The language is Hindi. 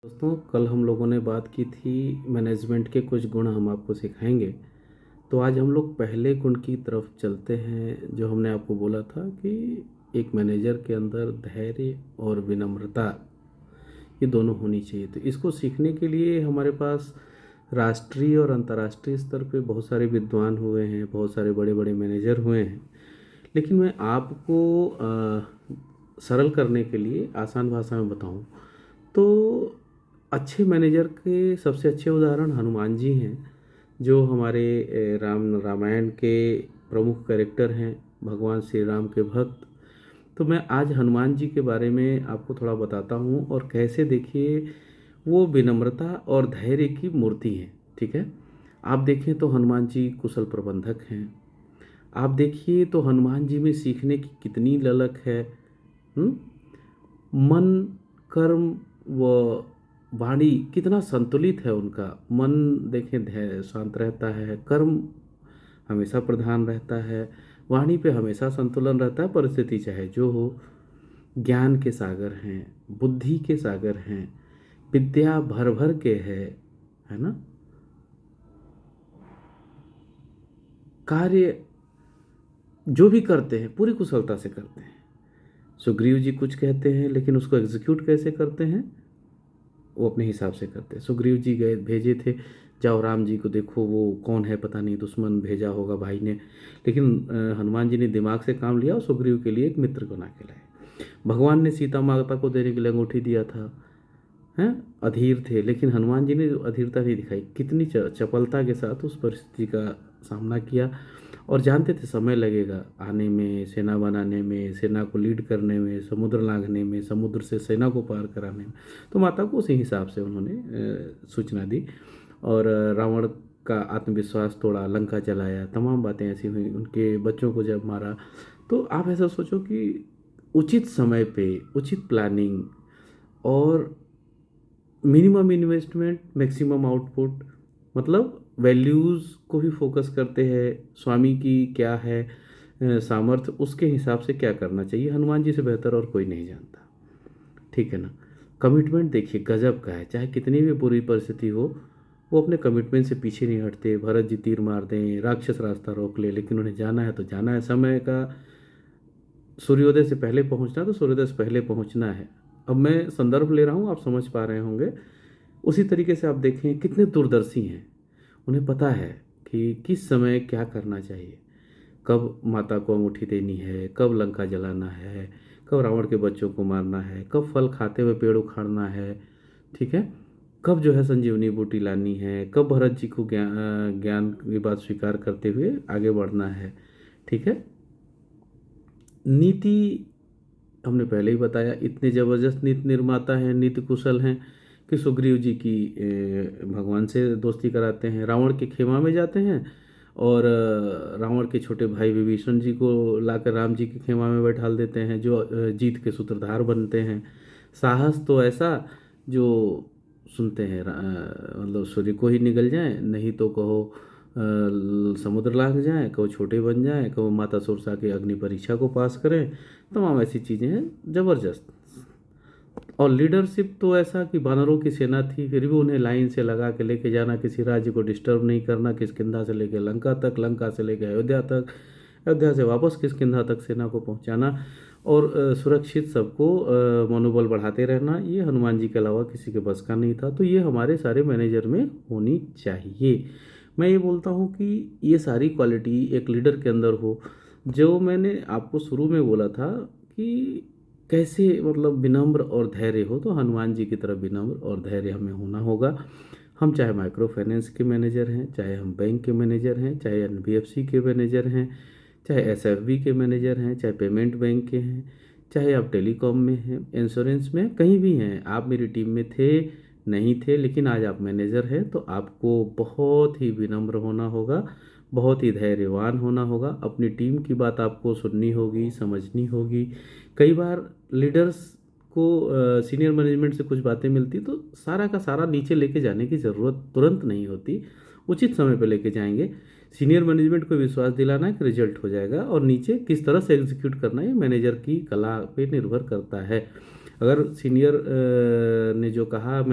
दोस्तों, कल हम लोगों ने बात की थी मैनेजमेंट के कुछ गुण हम आपको सिखाएंगे। तो आज हम लोग पहले गुण की तरफ चलते हैं, जो हमने आपको बोला था कि एक मैनेजर के अंदर धैर्य और विनम्रता ये दोनों होनी चाहिए। तो इसको सीखने के लिए हमारे पास राष्ट्रीय और अंतर्राष्ट्रीय स्तर पे बहुत सारे विद्वान हुए हैं, बहुत सारे बड़े बड़े मैनेजर हुए हैं। लेकिन मैं आपको सरल करने के लिए आसान भाषा में बताऊं तो अच्छे मैनेजर के सबसे अच्छे उदाहरण हनुमान जी हैं, जो हमारे रामायण के प्रमुख कैरेक्टर हैं, भगवान श्री राम के भक्त। तो मैं आज हनुमान जी के बारे में आपको थोड़ा बताता हूँ और कैसे, देखिए, वो विनम्रता और धैर्य की मूर्ति हैं। ठीक है, आप देखें तो हनुमान जी कुशल प्रबंधक हैं। आप देखिए तो हनुमान जी में सीखने की कितनी ललक है। हुँ? मन, कर्म व वाणी कितना संतुलित है उनका। मन देखें धैर्य शांत रहता है, कर्म हमेशा प्रधान रहता है, वाणी पे हमेशा संतुलन रहता है, परिस्थिति चाहे जो हो। ज्ञान के सागर हैं, बुद्धि के सागर हैं, विद्या भर भर के है ना। कार्य जो भी करते हैं पूरी कुशलता से करते हैं। सुग्रीव जी कुछ कहते हैं लेकिन उसको एग्जीक्यूट कैसे करते हैं, वो अपने हिसाब से करते हैं। सुग्रीव जी गए, भेजे थे, जाओ राम जी को देखो, वो कौन है पता नहीं, दुश्मन भेजा होगा भाई ने। लेकिन हनुमान जी ने दिमाग से काम लिया और सुग्रीव के लिए एक मित्र बना के लाए। भगवान ने सीता माता को देने के लिए अंगूठी दिया था, हैं, अधीर थे, लेकिन हनुमान जी ने जो अधीरता नहीं दिखाई, कितनी चपलता के साथ उस परिस्थिति का सामना किया। और जानते थे समय लगेगा आने में, सेना बनाने में, सेना को लीड करने में, समुद्र लांघने में, समुद्र से सेना को पार कराने में। तो माता को उसी हिसाब से उन्होंने सूचना दी और रावण का आत्मविश्वास तोड़ा, लंका जलाया, तमाम बातें ऐसी हुई, उनके बच्चों को जब मारा। तो आप ऐसा सोचो कि उचित समय पे उचित प्लानिंग और मिनिमम इन्वेस्टमेंट मैक्सिमम आउटपुट, मतलब वैल्यूज़ को भी फोकस करते हैं। स्वामी की क्या है सामर्थ्य, उसके हिसाब से क्या करना चाहिए, हनुमान जी से बेहतर और कोई नहीं जानता। ठीक है ना। कमिटमेंट देखिए गजब का है, चाहे कितनी भी बुरी परिस्थिति हो, वो अपने कमिटमेंट से पीछे नहीं हटते। भरत जी तीर मार दें, राक्षस रास्ता रोक ले, लेकिन उन्हें जाना है तो जाना है। समय का सूर्योदय से पहले पहुंचना तो सूर्योदय से पहले पहुंचना है। अब मैं संदर्भ ले रहा हूँ, आप समझ पा रहे होंगे। उसी तरीके से आप देखें कितने दूरदर्शी हैं, उन्हें पता है कि किस समय क्या करना चाहिए, कब माता को अंगूठी देनी है, कब लंका जलाना है, कब रावण के बच्चों को मारना है, कब फल खाते हुए पेड़ उखाड़ना है। ठीक है, कब जो है संजीवनी बूटी लानी है, कब भरत जी को ज्ञान की बात स्वीकार करते हुए आगे बढ़ना है। ठीक है, नीति हमने पहले ही बताया, इतने ज़बरदस्त नीति निर्माता हैं, नीति कुशल हैं कि सुग्रीव जी की भगवान से दोस्ती कराते हैं, रावण के खेमा में जाते हैं और रावण के छोटे भाई विभीषण जी को लाकर राम जी के खेमा में बैठाल देते हैं, जो जीत के सूत्रधार बनते हैं। साहस तो ऐसा जो सुनते हैं मतलब सूर्य को ही निगल जाए, नहीं तो कहो समुद्र लांघ जाए, कहो छोटे बन जाए, कहो माता सुरसा के अग्नि परीक्षा को पास करें। तमाम ऐसी चीज़ें हैं ज़बरदस्त। और लीडरशिप तो ऐसा कि बानरों की सेना थी, फिर भी उन्हें लाइन से लगा के लेके जाना, किसी राज्य को डिस्टर्ब नहीं करना, किष्किंधा से लेके लंका तक, लंका से लेके अयोध्या तक, अयोध्या से वापस किष्किंधा तक सेना को पहुंचाना और सुरक्षित सबको मनोबल बढ़ाते रहना, ये हनुमान जी के अलावा किसी के बस का नहीं था। तो ये हमारे सारे मैनेजर में होनी चाहिए। मैं ये बोलता हूँ कि ये सारी क्वालिटी एक लीडर के अंदर हो। जो मैंने आपको शुरू में बोला था कि कैसे, मतलब विनम्र और धैर्य हो, तो हनुमान जी की तरह विनम्र और धैर्य हमें होना होगा। हम चाहे माइक्रो फाइनेंस के मैनेजर हैं, चाहे हम बैंक के मैनेजर हैं, चाहे एनबीएफसी के मैनेजर हैं, चाहे एसएफबी के मैनेजर हैं, चाहे पेमेंट बैंक के हैं, चाहे आप टेलीकॉम में हैं, इंश्योरेंस में, कहीं भी हैं। आप मेरी टीम में थे नहीं थे, लेकिन आज आप मैनेजर हैं, तो आपको बहुत ही विनम्र होना होगा, बहुत ही धैर्यवान होना होगा। अपनी टीम की बात आपको सुननी होगी, समझनी होगी। कई बार लीडर्स को सीनियर मैनेजमेंट से कुछ बातें मिलती तो सारा का सारा नीचे लेके जाने की ज़रूरत तुरंत नहीं होती, उचित समय पे लेके जाएंगे। सीनियर मैनेजमेंट को विश्वास दिलाना है कि रिजल्ट हो जाएगा, और नीचे किस तरह से एग्जीक्यूट करना है ये मैनेजर की कला पे निर्भर करता है। अगर सीनियर ने जो कहा